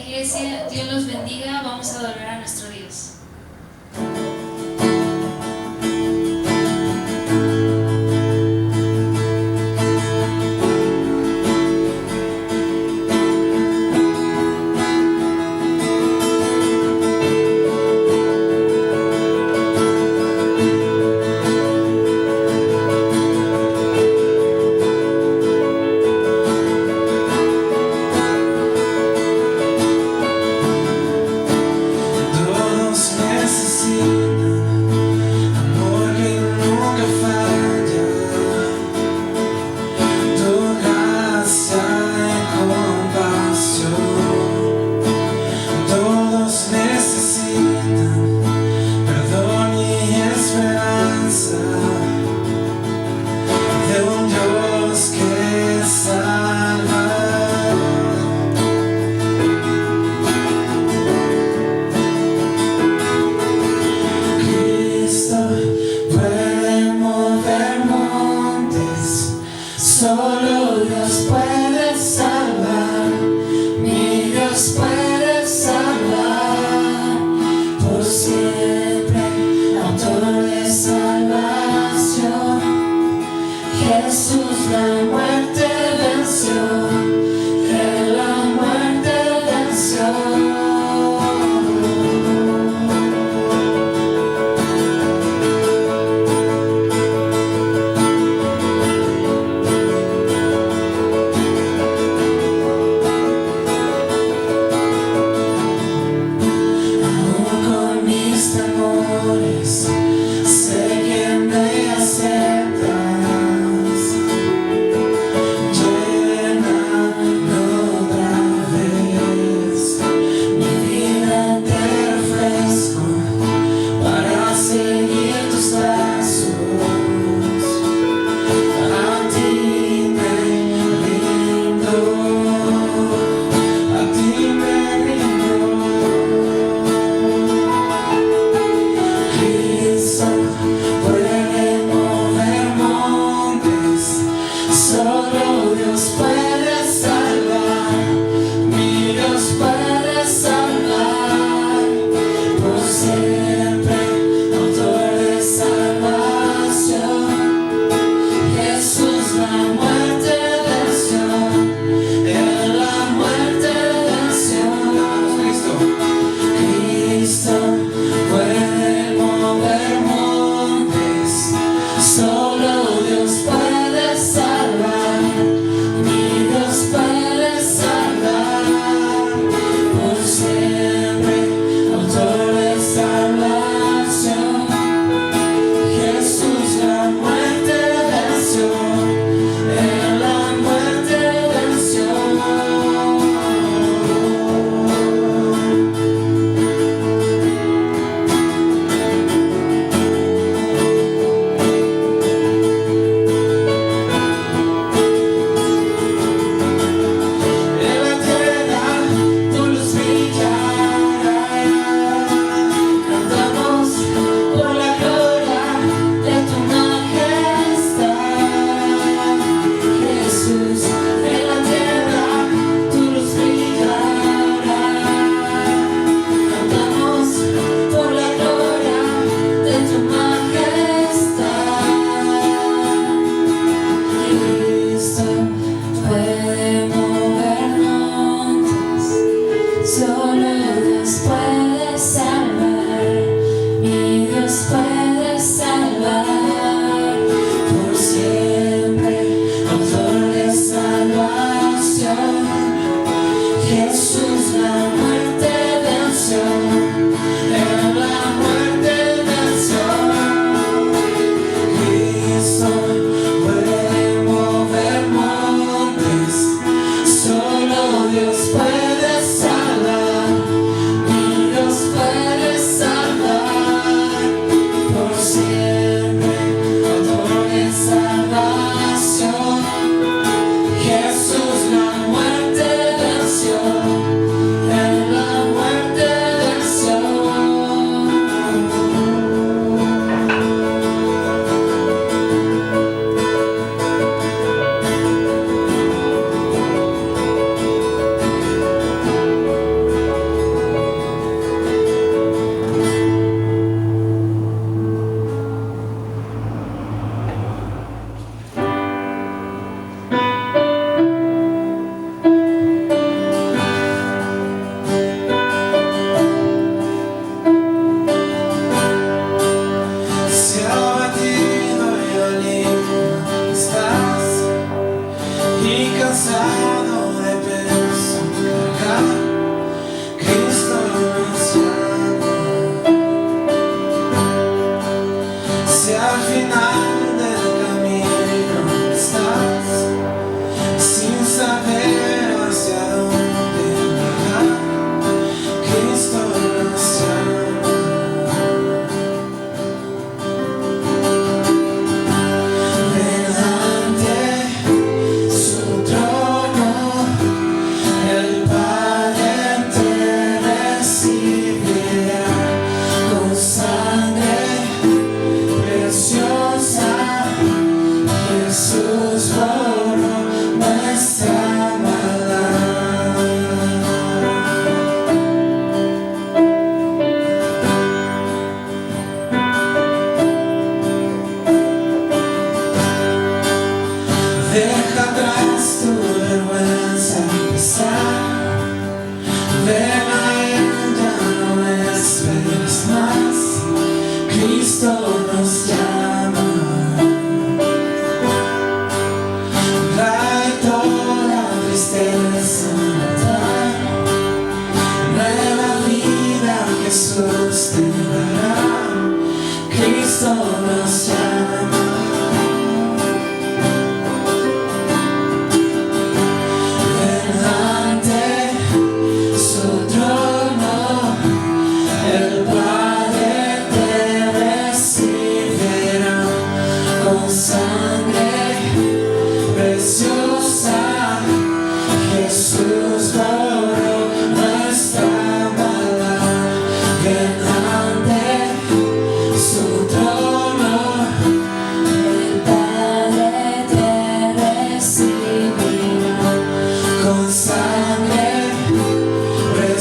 iglesia, Dios los bendiga, vamos a adorar a nuestro Dios. Solo Dios puede salvar, mi Dios puede salvar, por siempre, autor de salvación. Jesús la muerte venció, Él la muerte venció. Sé que me aceptas,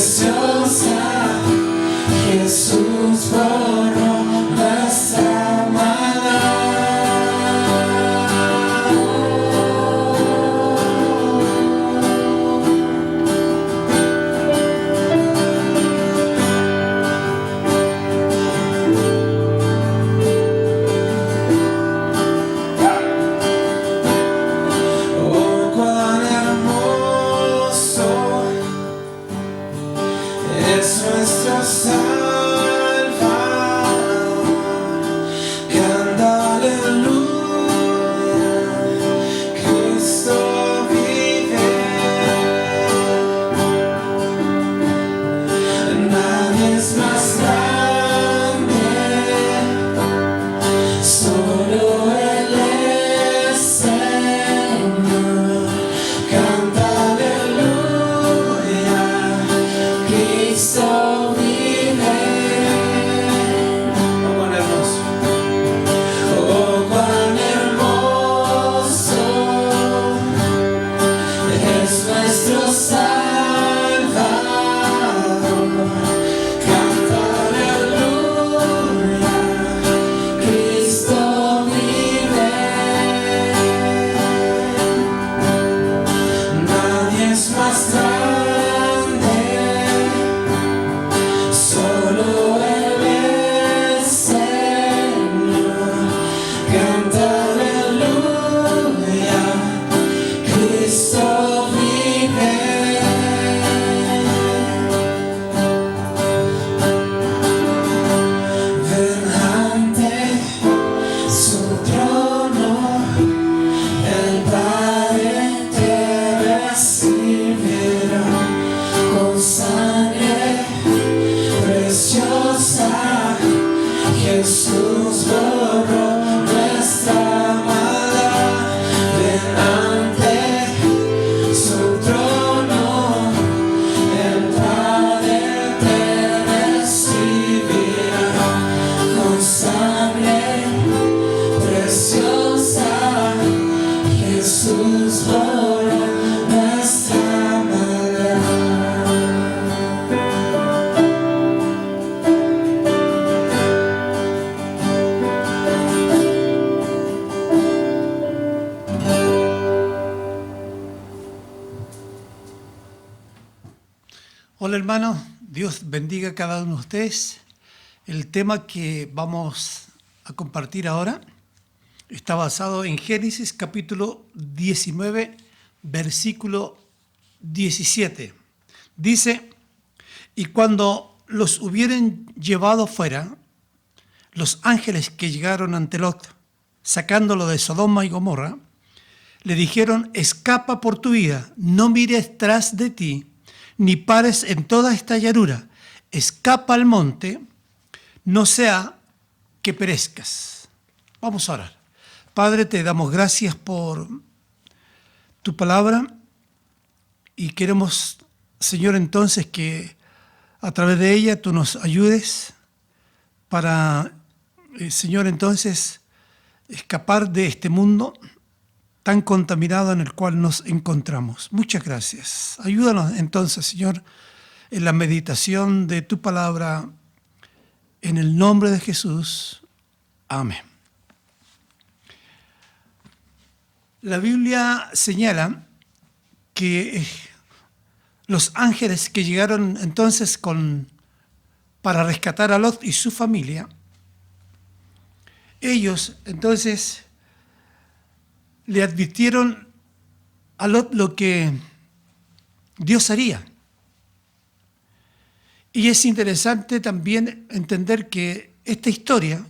preciosa, Jesús borró nuestra Hola hermanos, Dios bendiga a cada uno de ustedes. El tema que vamos a compartir ahora está basado en Génesis capítulo 19, versículo 17. Dice, y cuando los hubieren llevado fuera, los ángeles que llegaron ante Lot, sacándolo de Sodoma y Gomorra, le dijeron, escapa por tu vida, no mires tras de ti, ni pares en toda esta llanura, escapa al monte, no sea que perezcas. Vamos a orar. Padre, te damos gracias por tu palabra y queremos, Señor, entonces que a través de ella tú nos ayudes para, Señor, entonces escapar de este mundo tan contaminado en el cual nos encontramos. Muchas gracias. Ayúdanos entonces, Señor, en la meditación de tu palabra, en el nombre de Jesús. Amén. La Biblia señala que los ángeles que llegaron entonces para rescatar a Lot y su familia, ellos entonces le advirtieron a Lot lo que Dios haría. Y es interesante también entender que esta historia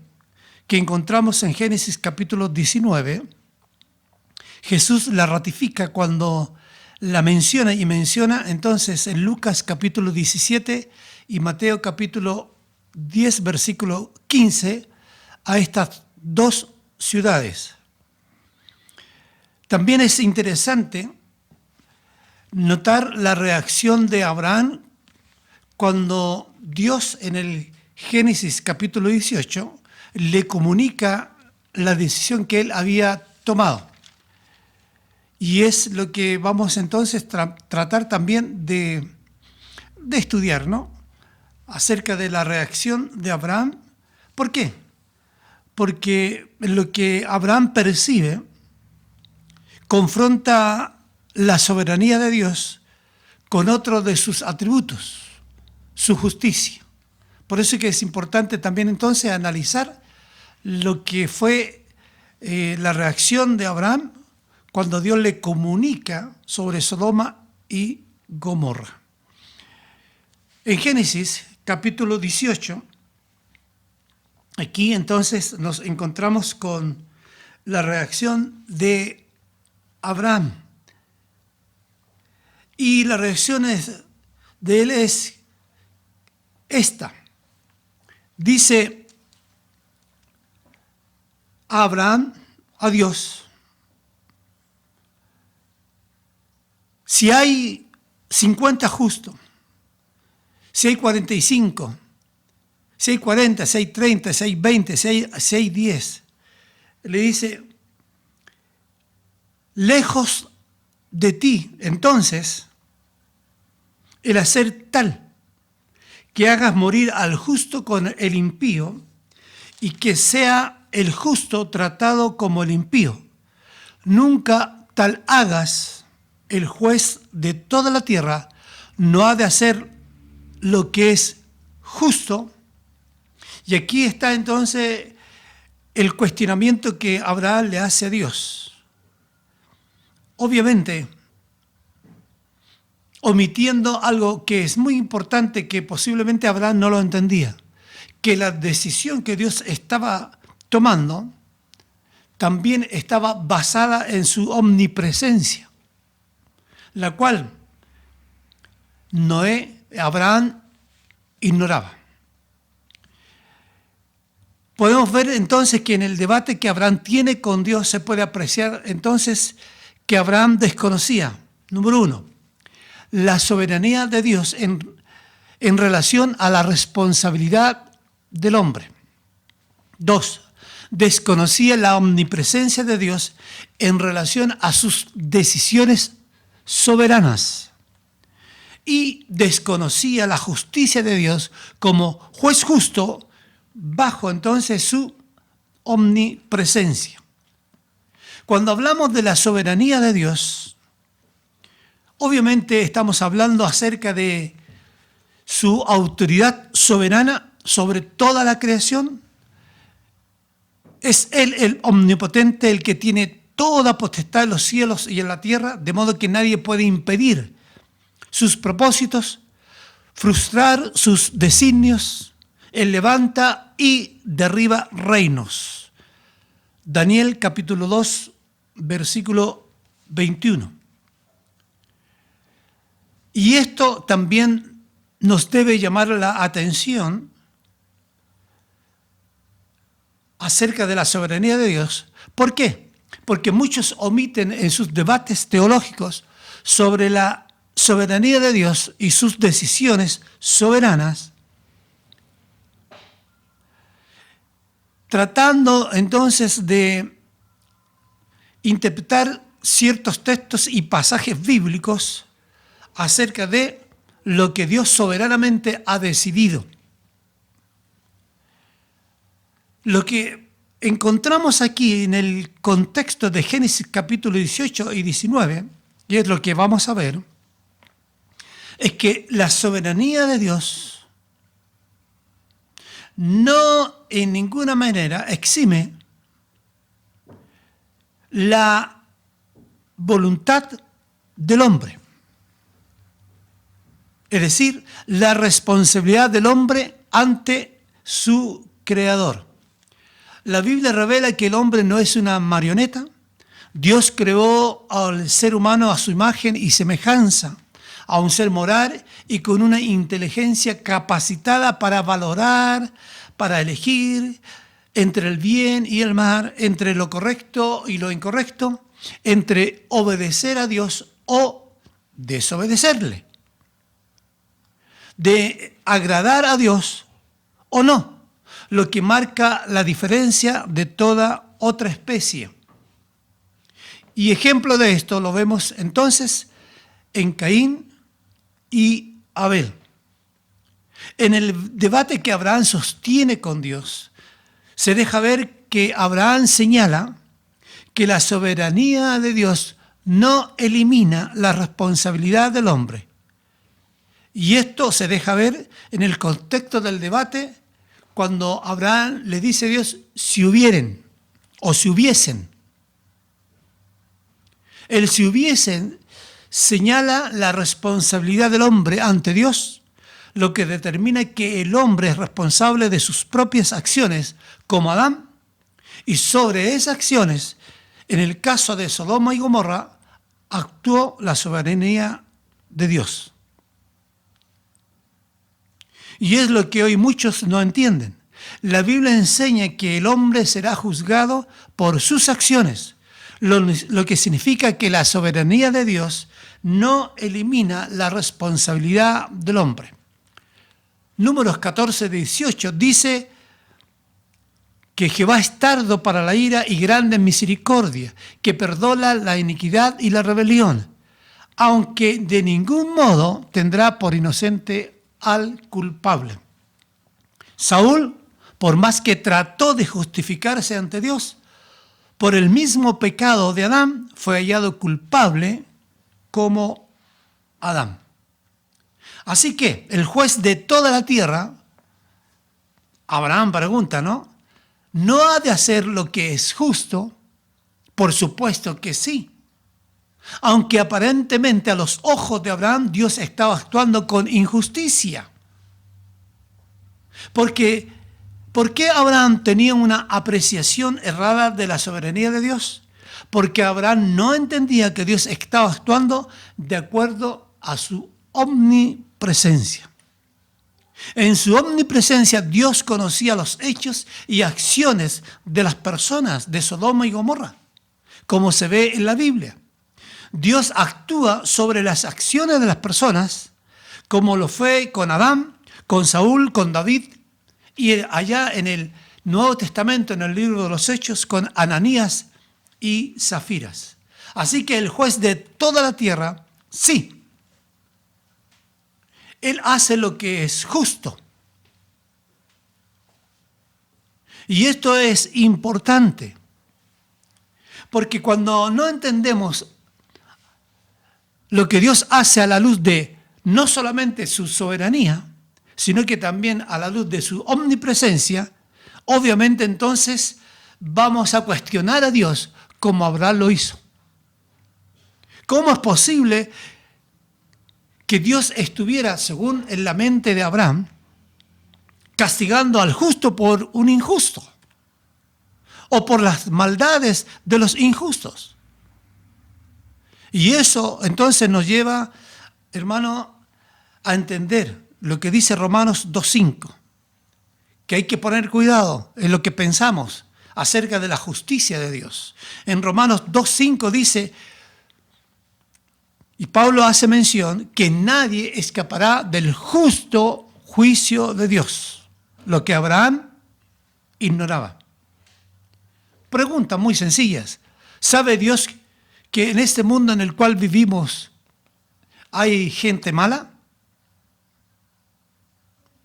que encontramos en Génesis capítulo 19, Jesús la ratifica cuando la menciona y menciona entonces en Lucas capítulo 17 y Mateo capítulo 10 versículo 15 a estas dos ciudades. También es interesante notar la reacción de Abraham cuando Dios en el Génesis capítulo 18 le comunica la decisión que él había tomado. Y es lo que vamos entonces tratar también de de estudiar, ¿no? Acerca de la reacción de Abraham. ¿Por qué? Porque lo que Abraham percibe confronta la soberanía de Dios con otro de sus atributos, su justicia. Por eso es que es importante también entonces analizar lo que fue la reacción de Abraham cuando Dios le comunica sobre Sodoma y Gomorra. En Génesis capítulo 18, aquí entonces nos encontramos con la reacción de Abraham. Y la reacción de él es esta. Dice Abraham a Dios: si hay 50 justos, si hay 45, si hay 40, si hay 30, si hay 20, si hay 10, le dice, lejos de ti, entonces, el hacer tal que hagas morir al justo con el impío y que sea el justo tratado como el impío. Nunca tal hagas, el juez de toda la tierra no ha de hacer lo que es justo. Y aquí está entonces el cuestionamiento que Abraham le hace a Dios. Obviamente, omitiendo algo que es muy importante, que posiblemente Abraham no lo entendía, que la decisión que Dios estaba tomando también estaba basada en su omnipresencia, la cual Abraham ignoraba. Podemos ver entonces que en el debate que Abraham tiene con Dios se puede apreciar entonces que Abraham desconocía, número uno, la soberanía de Dios en relación a la responsabilidad del hombre. Dos, desconocía la omnipresencia de Dios en relación a sus decisiones soberanas. Y desconocía la justicia de Dios como juez justo bajo entonces su omnipresencia. Cuando hablamos de la soberanía de Dios, obviamente estamos hablando acerca de su autoridad soberana sobre toda la creación. Es Él el omnipotente, el que tiene toda potestad en los cielos y en la tierra, de modo que nadie puede impedir sus propósitos, frustrar sus designios. Él levanta y derriba reinos. Daniel capítulo 2, versículo 21. Y esto también nos debe llamar la atención acerca de la soberanía de Dios. ¿Por qué? Porque muchos omiten en sus debates teológicos sobre la soberanía de Dios y sus decisiones soberanas, tratando entonces de interpretar ciertos textos y pasajes bíblicos acerca de lo que Dios soberanamente ha decidido. Lo que encontramos aquí en el contexto de Génesis capítulo 18 y 19, y es lo que vamos a ver, es que la soberanía de Dios no en ninguna manera exime la voluntad del hombre. Es decir, la responsabilidad del hombre ante su creador. La Biblia revela que el hombre no es una marioneta. Dios creó al ser humano a su imagen y semejanza, a un ser moral y con una inteligencia capacitada para valorar, para elegir entre el bien y el mal, entre lo correcto y lo incorrecto, entre obedecer a Dios o desobedecerle, de agradar a Dios o no, lo que marca la diferencia de toda otra especie. Y ejemplo de esto lo vemos entonces en Caín y Abel. En el debate que Abraham sostiene con Dios, se deja ver que Abraham señala que la soberanía de Dios no elimina la responsabilidad del hombre. Y esto se deja ver en el contexto del debate cuando Abraham le dice a Dios, si hubieren o si hubiesen. El si hubiesen señala la responsabilidad del hombre ante Dios, lo que determina que el hombre es responsable de sus propias acciones, como Adán, y sobre esas acciones, en el caso de Sodoma y Gomorra, actuó la soberanía de Dios. Y es lo que hoy muchos no entienden. La Biblia enseña que el hombre será juzgado por sus acciones, lo que significa que la soberanía de Dios no elimina la responsabilidad del hombre. Números 14-18 dice que Jehová es tardo para la ira y grande en misericordia, que perdona la iniquidad y la rebelión, aunque de ningún modo tendrá por inocente al culpable. Saúl, por más que trató de justificarse ante Dios, por el mismo pecado de Adán, fue hallado culpable como Adán. Así que el juez de toda la tierra, Abraham pregunta, ¿no ha de hacer lo que es justo? Por supuesto que sí. Aunque aparentemente a los ojos de Abraham Dios estaba actuando con injusticia. ¿Por qué Abraham tenía una apreciación errada de la soberanía de Dios? Porque Abraham no entendía que Dios estaba actuando de acuerdo a su omnipresencia. En su omnipresencia Dios conocía los hechos y acciones de las personas de Sodoma y Gomorra, como se ve en la Biblia. Dios actúa sobre las acciones de las personas, como lo fue con Adán, con Saúl, con David, y allá en el Nuevo Testamento, en el libro de los Hechos, con Ananías y Zafiras. Así que el juez de toda la tierra, sí, Él hace lo que es justo. Y esto es importante, porque cuando no entendemos lo que Dios hace a la luz de no solamente su soberanía, sino que también a la luz de su omnipresencia, obviamente entonces vamos a cuestionar a Dios como Abraham lo hizo. ¿Cómo es posible que Dios estuviera, según en la mente de Abraham, castigando al justo por un injusto o por las maldades de los injustos? Y eso entonces nos lleva, hermano, a entender lo que dice Romanos 2.5, que hay que poner cuidado en lo que pensamos acerca de la justicia de Dios. En Romanos 2.5 dice, y Pablo hace mención, que nadie escapará del justo juicio de Dios, lo que Abraham ignoraba. Preguntas muy sencillas. ¿Sabe Dios que en este mundo en el cual vivimos hay gente mala?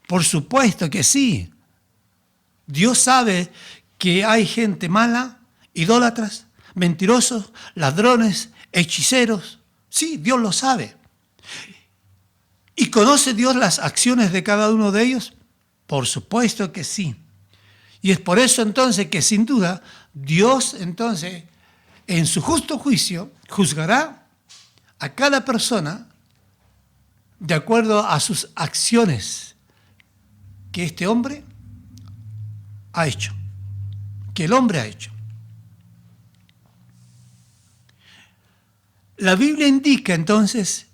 Por supuesto que sí. Dios sabe que hay gente mala, idólatras, mentirosos, ladrones, hechiceros. Sí, Dios lo sabe. ¿Y conoce Dios las acciones de cada uno de ellos? Por supuesto que sí. Y es por eso entonces que sin duda Dios entonces en su justo juicio juzgará a cada persona de acuerdo a sus acciones que este hombre ha hecho, que el hombre ha hecho. La Biblia indica entonces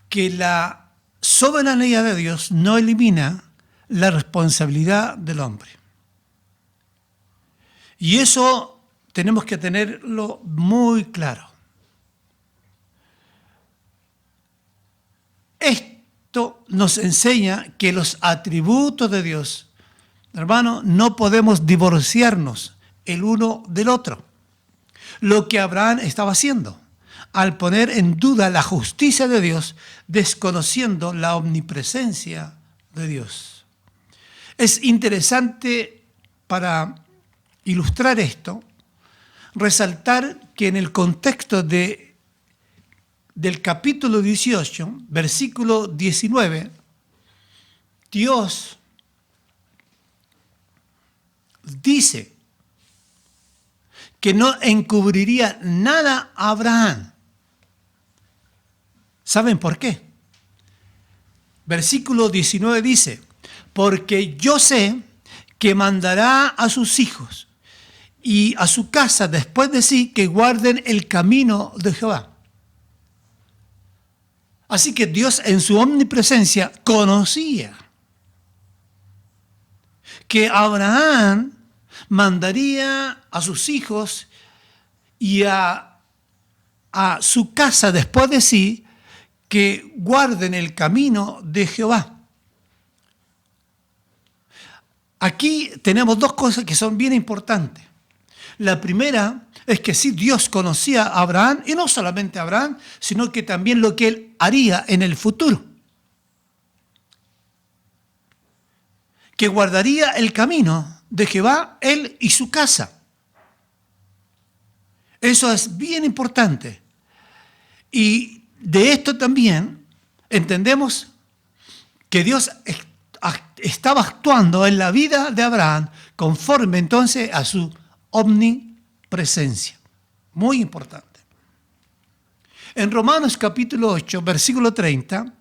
que la soberanía de Dios no elimina la responsabilidad del hombre. Y eso tenemos que tenerlo muy claro. Esto nos enseña que los atributos de Dios, hermano, no podemos divorciarnos el uno del otro. Lo que Abraham estaba haciendo al poner en duda la justicia de Dios, desconociendo la omnipresencia de Dios. Es interesante para ilustrar esto, resaltar que en el contexto del capítulo 18, versículo 19, Dios dice que no encubriría nada a Abraham. ¿Saben por qué? Versículo 19 dice, porque yo sé que mandará a sus hijos y a su casa después de sí que guarden el camino de Jehová. Así que Dios en su omnipresencia conocía que Abraham mandaría a sus hijos y a su casa después de sí que guarden el camino de Jehová. Aquí tenemos dos cosas que son bien importantes. La primera es que sí, Dios conocía a Abraham, y no solamente a Abraham, sino que también lo que él haría en el futuro. Que guardaría el camino de Jehová, él y su casa. Eso es bien importante. Y de esto también entendemos que Dios estaba actuando en la vida de Abraham conforme entonces a su omnipresencia. Muy importante. En Romanos capítulo 8, versículo 30,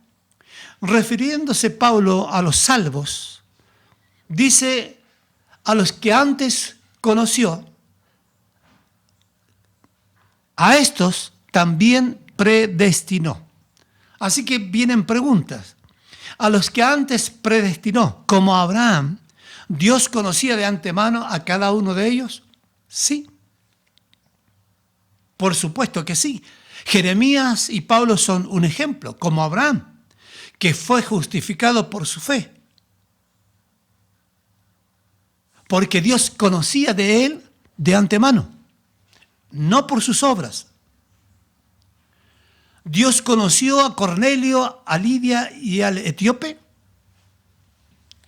refiriéndose Pablo a los salvos, dice, a los que antes conoció, a estos también predestinó. Así que vienen preguntas. A los que antes predestinó, como Abraham, ¿Dios conocía de antemano a cada uno de ellos? Sí. Por supuesto que sí. Jeremías y Pablo son un ejemplo, como Abraham, que fue justificado por su fe. Porque Dios conocía de él de antemano, no por sus obras. Dios conoció a Cornelio, a Lidia y al etíope.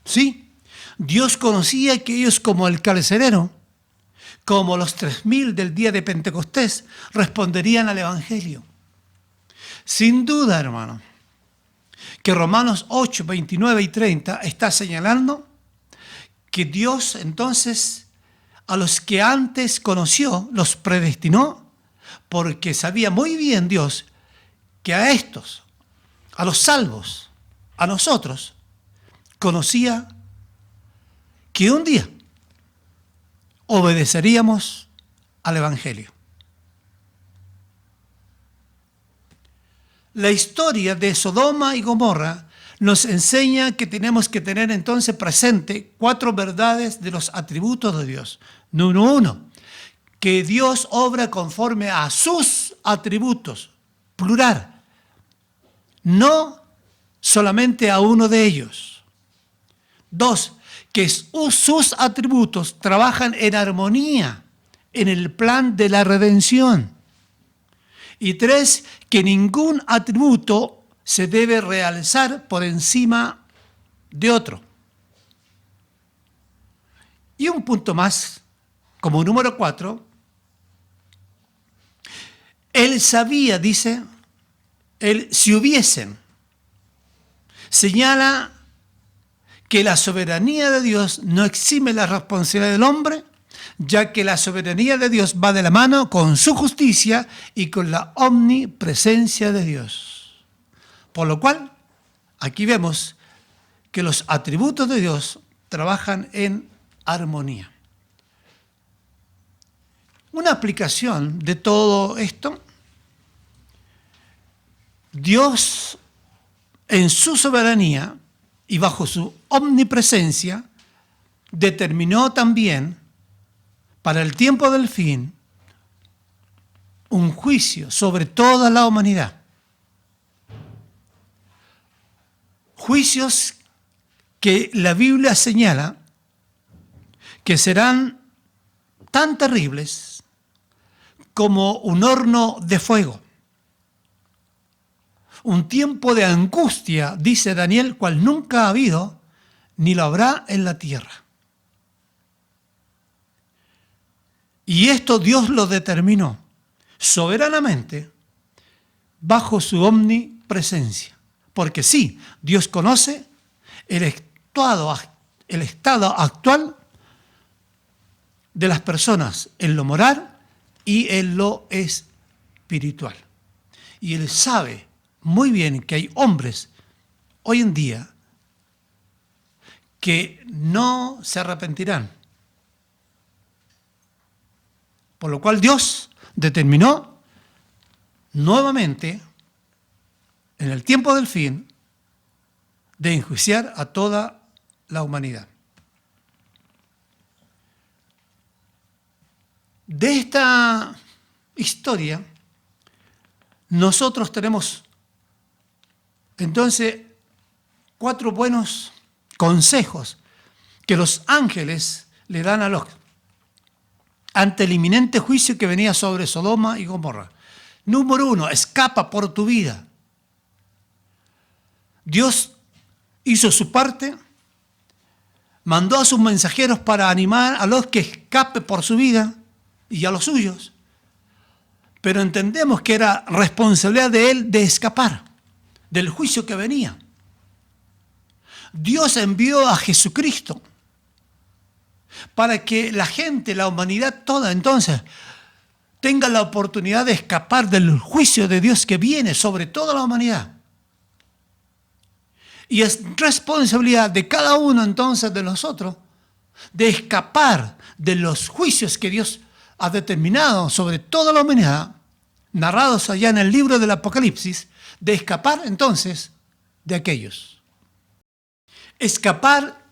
Sí, Dios conocía que ellos, como el carcelero, como los 3.000 del día de Pentecostés, responderían al Evangelio. Sin duda, hermano, que Romanos 8, 29 y 30 está señalando que Dios entonces a los que antes conoció los predestinó, porque sabía muy bien Dios que a estos, a los salvos, a nosotros, conocía que un día obedeceríamos al Evangelio. La historia de Sodoma y Gomorra nos enseña que tenemos que tener entonces presente 4 verdades de los atributos de Dios. Número 1, que Dios obra conforme a sus atributos, plural, no solamente a uno de ellos. 2, que sus atributos trabajan en armonía en el plan de la redención. Y 3, que ningún atributo se debe realzar por encima de otro. Y un punto más, como número 4, él sabía, dice, si hubiesen, señala que la soberanía de Dios no exime la responsabilidad del hombre, ya que la soberanía de Dios va de la mano con su justicia y con la omnipresencia de Dios. Por lo cual, aquí vemos que los atributos de Dios trabajan en armonía. Una aplicación de todo esto, Dios en su soberanía y bajo su omnipresencia determinó también para el tiempo del fin un juicio sobre toda la humanidad. Juicios que la Biblia señala que serán tan terribles como un horno de fuego. un tiempo de angustia, dice Daniel, cual nunca ha habido, ni lo habrá en la tierra. Y esto Dios lo determinó soberanamente bajo su omnipresencia. Porque sí, Dios conoce el estado actual de las personas en lo moral y en lo espiritual. Y Él sabe muy bien que hay hombres hoy en día que no se arrepentirán. Por lo cual Dios determinó nuevamente, en el tiempo del fin, de enjuiciar a toda la humanidad. De esta historia, nosotros tenemos entonces 4 buenos consejos que los ángeles le dan a Lot ante el inminente juicio que venía sobre Sodoma y Gomorra. Número 1, escapa por tu vida. Dios hizo su parte, mandó a sus mensajeros para animar a los que escape por su vida y a los suyos, pero entendemos que era responsabilidad de él de escapar del juicio que venía. Dios envió a Jesucristo para que la gente, la humanidad toda, entonces, tenga la oportunidad de escapar del juicio de Dios que viene sobre toda la humanidad. Y es responsabilidad de cada uno entonces de nosotros de escapar de los juicios que Dios ha determinado sobre toda la humanidad, narrados allá en el libro del Apocalipsis, de escapar entonces de aquellos. Escapar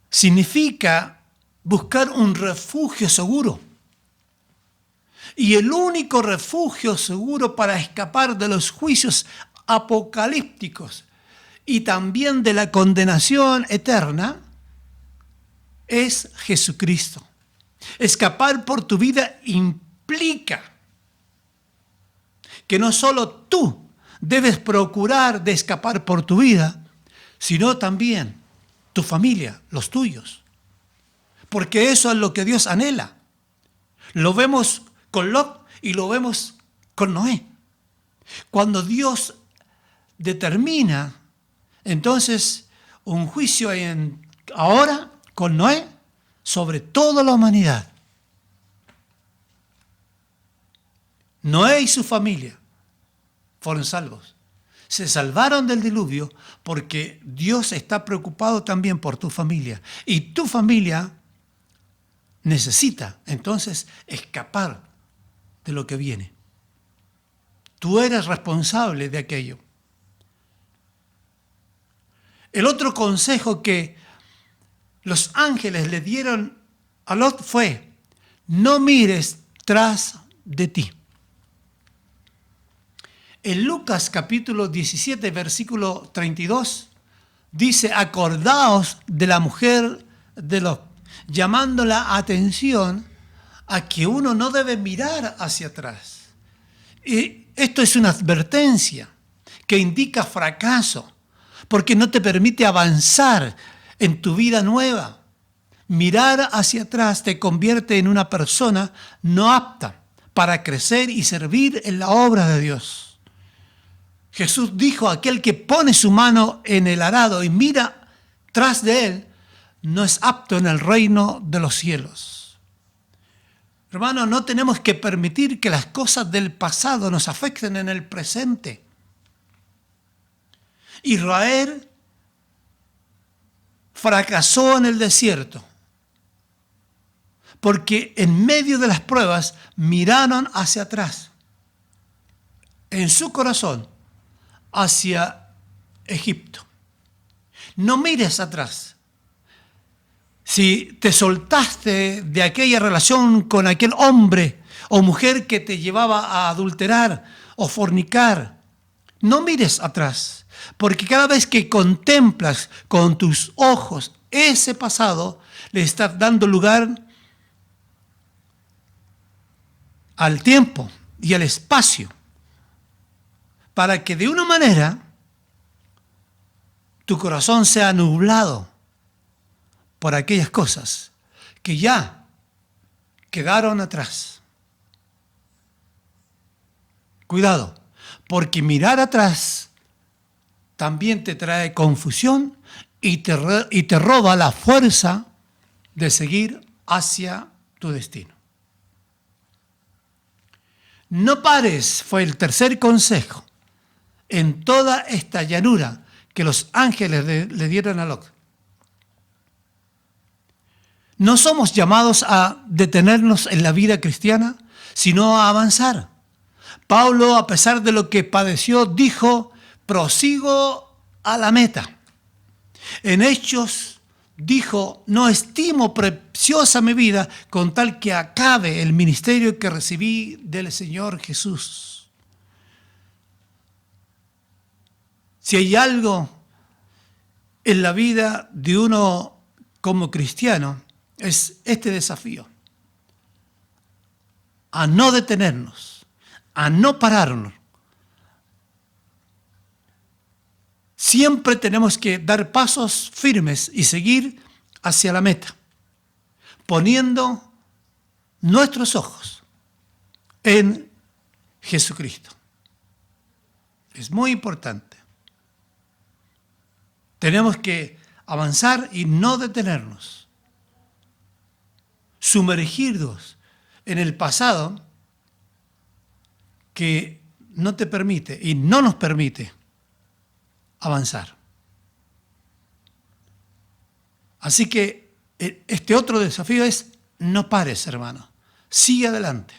significa buscar un refugio seguro. Y el único refugio seguro para escapar de los juicios apocalípticos y también de la condenación eterna es Jesucristo. Escapar por tu vida implica que no solo tú debes procurar de escapar por tu vida, sino también tu familia, los tuyos. Porque eso es lo que Dios anhela. Lo vemos con Lot y lo vemos con Noé. Cuando Dios determina entonces un juicio ahora con Noé sobre toda la humanidad. Noé y su familia fueron salvos. Se salvaron del diluvio porque Dios está preocupado también por tu familia. Y tu familia necesita entonces escapar de lo que viene. Tú eres responsable de aquello. El otro consejo que los ángeles le dieron a Lot fue: no mires tras de ti. En Lucas capítulo 17, versículo 32, dice: acordaos de la mujer de Lot, llamando la atención a que uno no debe mirar hacia atrás. Y esto es una advertencia que indica fracaso, porque no te permite avanzar en tu vida nueva. Mirar hacia atrás te convierte en una persona no apta para crecer y servir en la obra de Dios. Jesús dijo: aquel que pone su mano en el arado y mira tras de él, no es apto en el reino de los cielos. Hermanos, no tenemos que permitir que las cosas del pasado nos afecten en el presente. Israel fracasó en el desierto porque en medio de las pruebas miraron hacia atrás, en su corazón, hacia Egipto. No mires atrás. Si te soltaste de aquella relación con aquel hombre o mujer que te llevaba a adulterar o fornicar, no mires atrás, porque cada vez que contemplas con tus ojos ese pasado, le estás dando lugar al tiempo y al espacio para que de una manera tu corazón sea nublado por aquellas cosas que ya quedaron atrás. Cuidado, porque mirar atrás también te trae confusión y te roba la fuerza de seguir hacia tu destino. No pares, fue el tercer consejo en toda esta llanura que los ángeles le dieron a Lot. No somos llamados a detenernos en la vida cristiana, sino a avanzar. Pablo, a pesar de lo que padeció, dijo, prosigo a la meta. En Hechos dijo, no estimo preciosa mi vida con tal que acabe el ministerio que recibí del Señor Jesús. Si hay algo en la vida de uno como cristiano, es este desafío, a no detenernos, a no pararnos. Siempre tenemos que dar pasos firmes y seguir hacia la meta, poniendo nuestros ojos en Jesucristo. Es muy importante. Tenemos que avanzar y no detenernos. Sumergirnos en el pasado que no te permite y no nos permite avanzar. Así que este otro desafío es no pares, hermano. Sigue adelante.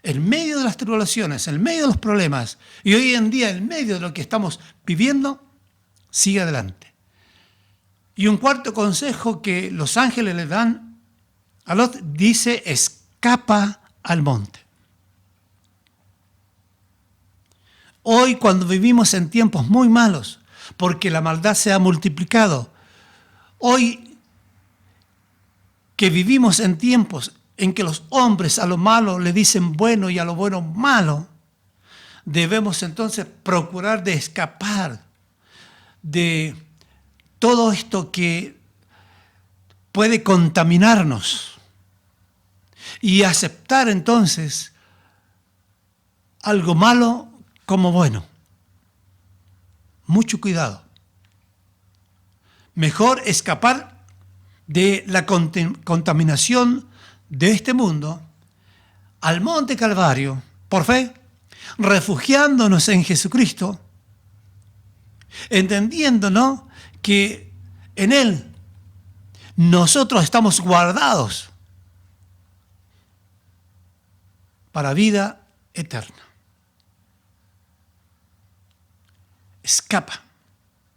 En medio de las tribulaciones, en medio de los problemas y hoy en día en medio de lo que estamos viviendo, sigue adelante. Y un cuarto consejo que los ángeles le dan a Lot dice, escapa al monte. Hoy cuando vivimos en tiempos muy malos, porque la maldad se ha multiplicado, hoy que vivimos en tiempos en que los hombres a lo malo le dicen bueno y a lo bueno malo, debemos entonces procurar de escapar de todo esto que puede contaminarnos y aceptar entonces algo malo como bueno. Mucho cuidado. Mejor escapar de la contaminación de este mundo al monte Calvario por fe, refugiándonos en Jesucristo, entendiéndonos que en Él nosotros estamos guardados para vida eterna. Escapa,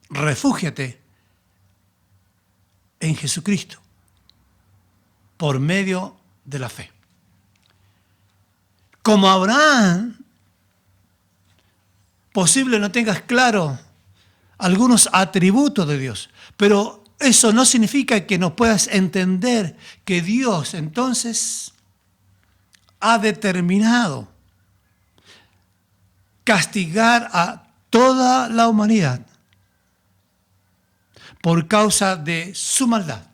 refúgiate en Jesucristo por medio de la fe. Como Abraham, posible no tengas claro algunos atributos de Dios, pero eso no significa que no puedas entender que Dios entonces ha determinado castigar a toda la humanidad por causa de su maldad,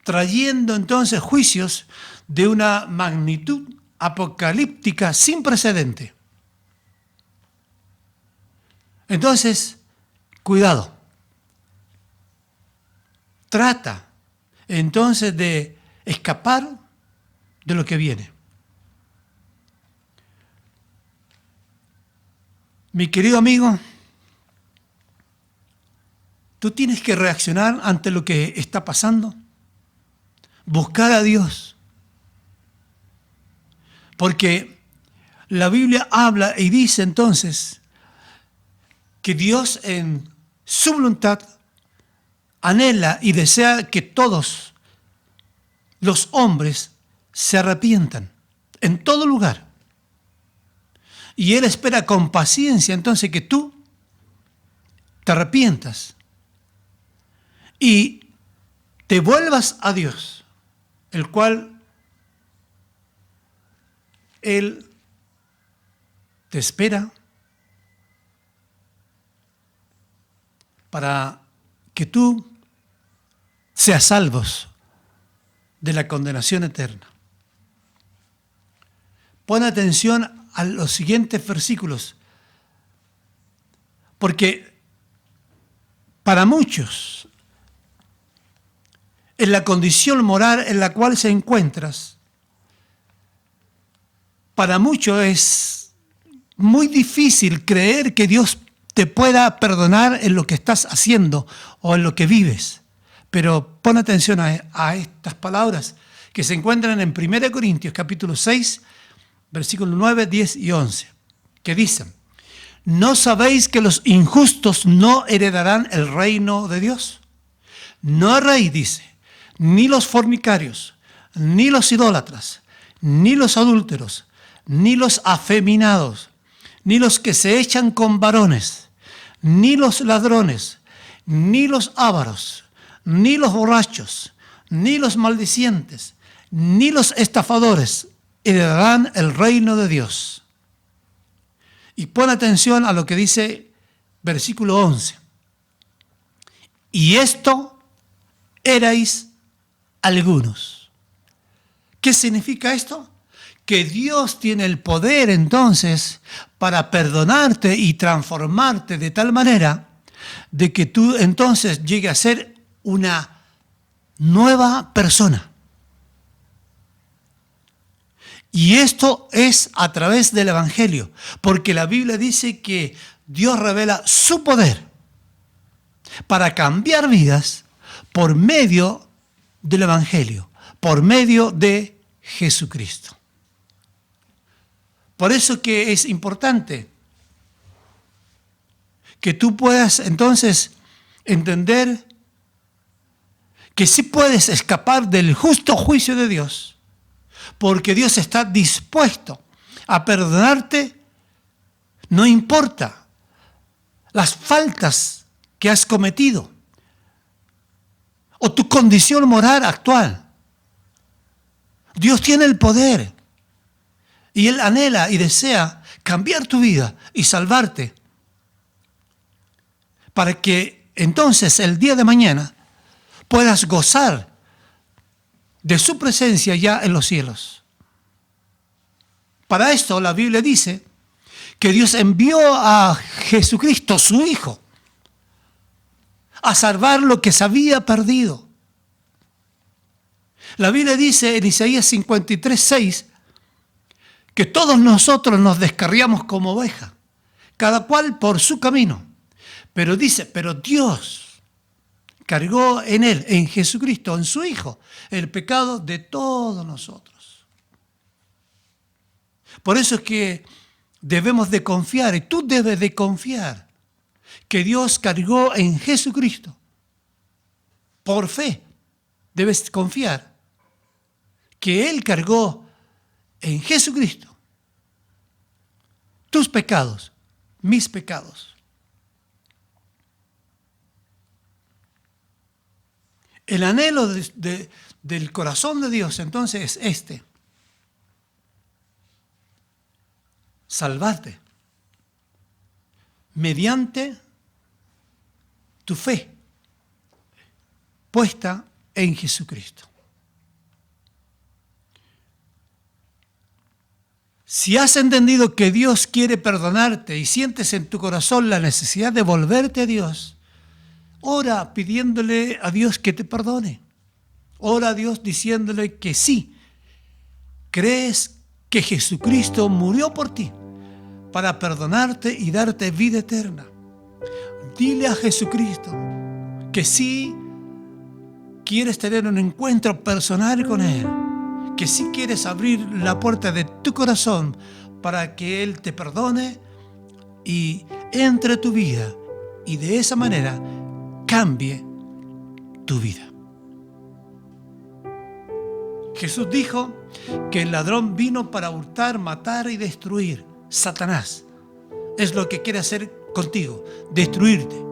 trayendo entonces juicios de una magnitud apocalíptica sin precedente. Entonces, cuidado. Trata entonces de escapar de lo que viene. Mi querido amigo, tú tienes que reaccionar ante lo que está pasando, buscar a Dios, porque la Biblia habla y dice entonces que Dios en su voluntad anhela y desea que todos los hombres se arrepientan en todo lugar. Y Él espera con paciencia entonces que tú te arrepientas y te vuelvas a Dios, el cual Él te espera para que tú seas salvos de la condenación eterna. Pon atención a los siguientes versículos, porque para muchos, en la condición moral en la cual se encuentras, para muchos es muy difícil creer que Dios te pueda perdonar en lo que estás haciendo o en lo que vives. Pero pon atención a estas palabras que se encuentran en 1 Corintios capítulo 6, versículos 9, 10 y 11, que dicen: ¿no sabéis que los injustos no heredarán el reino de Dios? No erréis, dice, ni los fornicarios, ni los idólatras, ni los adúlteros, ni los afeminados, ni los que se echan con varones, ni los ladrones, ni los ávaros, ni los borrachos, ni los maldicientes, ni los estafadores heredarán el reino de Dios. Y pon atención a lo que dice versículo 11. Y esto erais algunos. ¿Qué significa esto? Que Dios tiene el poder entonces para perdonarte y transformarte de tal manera de que tú entonces llegues a ser una nueva persona. Y esto es a través del Evangelio, porque la Biblia dice que Dios revela su poder para cambiar vidas por medio del Evangelio, por medio de Jesucristo. Por eso que es importante que tú puedas entonces entender que sí puedes escapar del justo juicio de Dios, porque Dios está dispuesto a perdonarte, no importa las faltas que has cometido o tu condición moral actual. Dios tiene el poder y Él anhela y desea cambiar tu vida y salvarte para que entonces el día de mañana puedas gozar de su presencia ya en los cielos. Para esto la Biblia dice que Dios envió a Jesucristo, su Hijo, a salvar lo que se había perdido. La Biblia dice en Isaías 53:6 que todos nosotros nos descarriamos como ovejas, cada cual por su camino. Pero dice, pero Dios cargó en Él, en Jesucristo, en su Hijo, el pecado de todos nosotros. Por eso es que debemos de confiar, y tú debes de confiar, que Dios cargó en Jesucristo. Por fe debes confiar que Él cargó en Jesucristo tus pecados, mis pecados. El anhelo del corazón de Dios entonces es este: salvarte mediante tu fe puesta en Jesucristo. Si has entendido que Dios quiere perdonarte y sientes en tu corazón la necesidad de volverte a Dios, ora pidiéndole a Dios que te perdone. Ora a Dios diciéndole que sí, crees que Jesucristo murió por ti para perdonarte y darte vida eterna. Dile a Jesucristo que sí quieres tener un encuentro personal con Él, que sí quieres abrir la puerta de tu corazón para que Él te perdone y entre a tu vida y de esa manera cambie tu vida. Jesús dijo que el ladrón vino para hurtar, matar y destruir. Satanás es lo que quiere hacer contigo, destruirte.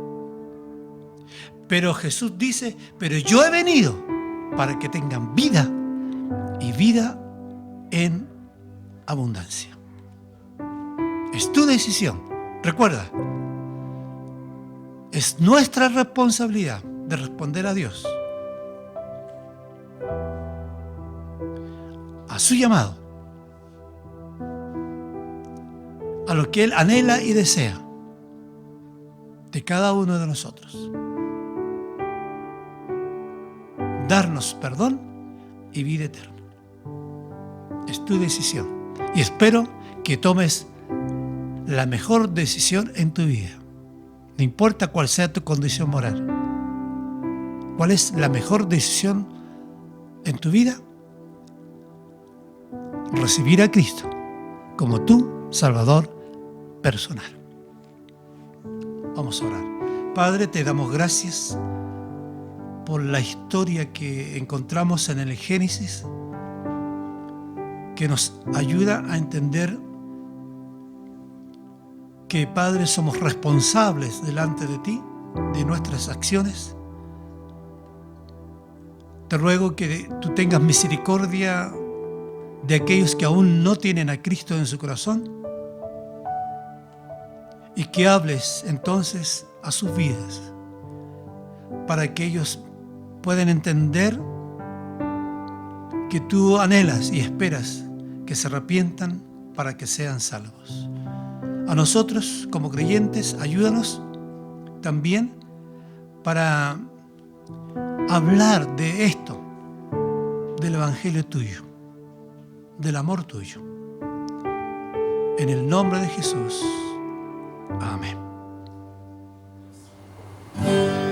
Pero Jesús dice, pero yo he venido para que tengan vida y vida en abundancia. Es tu decisión. Recuerda, es nuestra responsabilidad de responder a Dios, a su llamado, a lo que Él anhela y desea de cada uno de nosotros. Darnos perdón y vida eterna. Es tu decisión. Y espero que tomes la mejor decisión en tu vida. No importa cuál sea tu condición moral. ¿Cuál es la mejor decisión en tu vida? Recibir a Cristo como tu Salvador personal. Vamos a orar. Padre, te damos gracias por la historia que encontramos en el Génesis, que nos ayuda a entender que, Padre, somos responsables delante de ti, de nuestras acciones. Te ruego que tú tengas misericordia de aquellos que aún no tienen a Cristo en su corazón y que hables entonces a sus vidas para que ellos puedan entender que tú anhelas y esperas que se arrepientan para que sean salvos. A nosotros como creyentes, ayúdanos también para hablar de esto, del Evangelio tuyo, del amor tuyo. En el nombre de Jesús. Amén. Oh,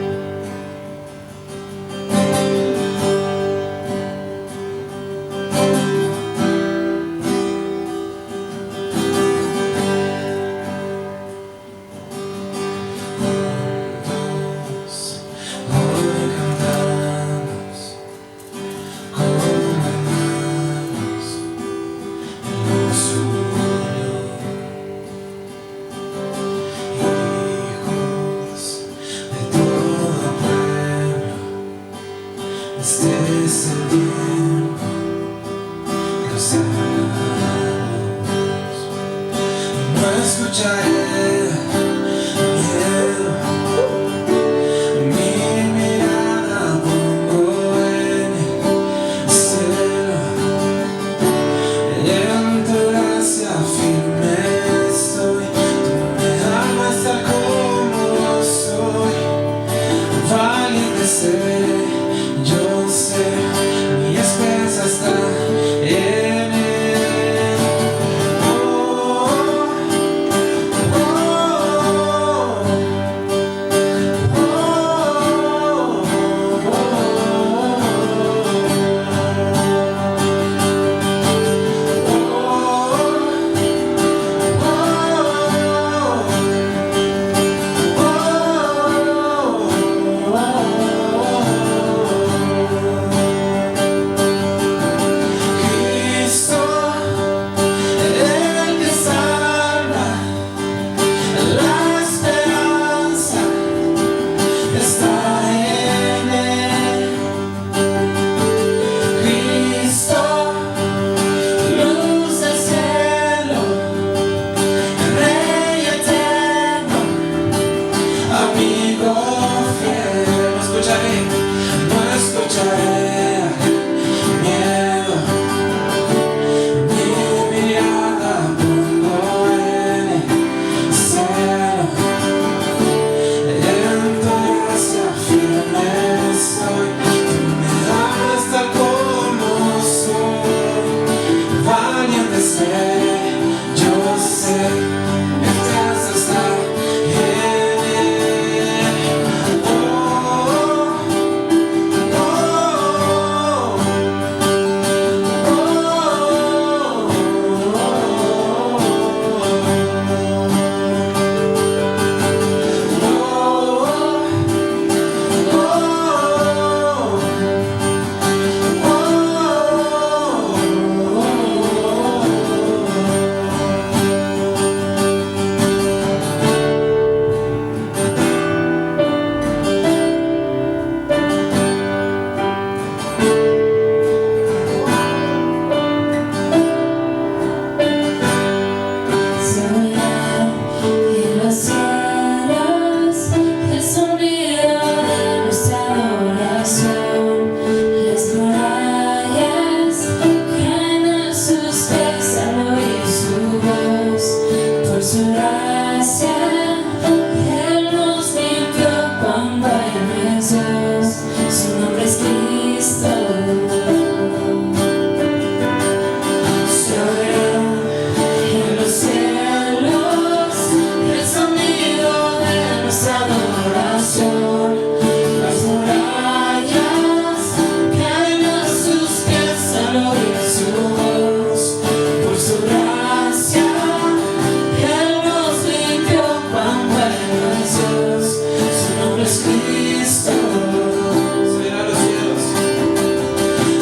es Cristo. Subirá a los cielos.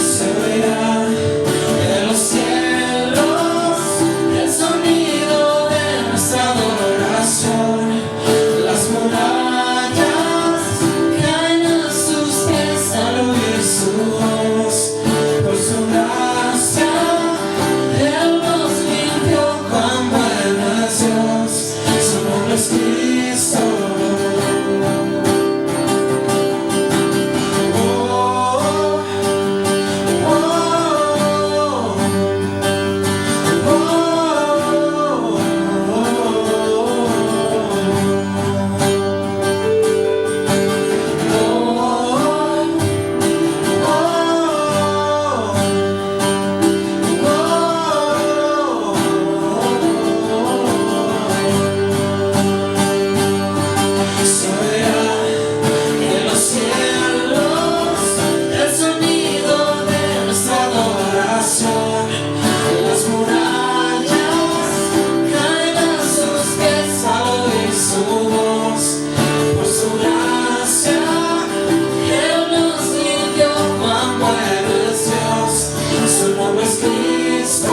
Se oirá en los cielos el sonido de nuestra adoración. Las murallas caen a sus pies al oír su voz. Por su gracia Él nos limpió, cuán bueno es Dios. Su nombre es Cristo. En los cielos el sonido de nuestra adoración. Las murallas caen a sus pies al oír su voz. Por su gracia Él nos limpió, cuán bueno es Dios. Su nombre es Cristo.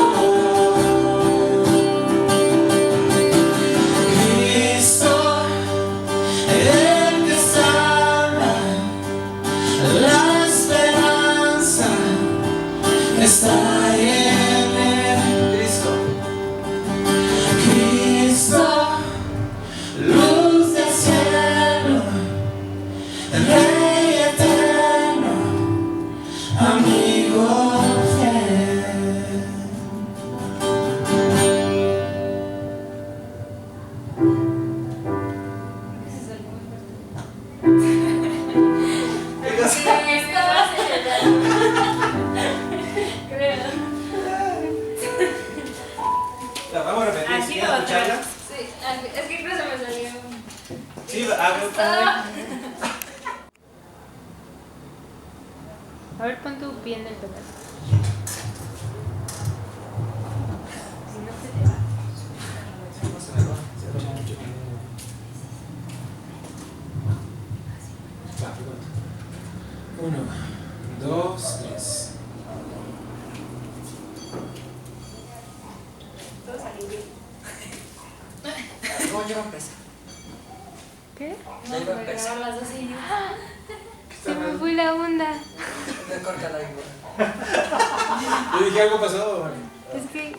Cristo, el que salva, la esperanza está en Él. Cristo. Cristo, luz del cielo, Rey eterno, amigo fiel. La vamos a repetir. Así ¿Quieres o escucharla? atrás. Sí, es que creo que se me salió. Sí, hago. A ver, pon tu pie en el pedazo. Si no se te va. No se me va. Se escucha mucho. Va, cuenta. 1, 2, 3. Todo salió bien. ¿Cómo yo empecé? ¿Qué? Ya iba a empezar. Grabar las dos seguidas. Se me fue la onda. Me corta la igual. Yo dije algo pasado, vale. Es que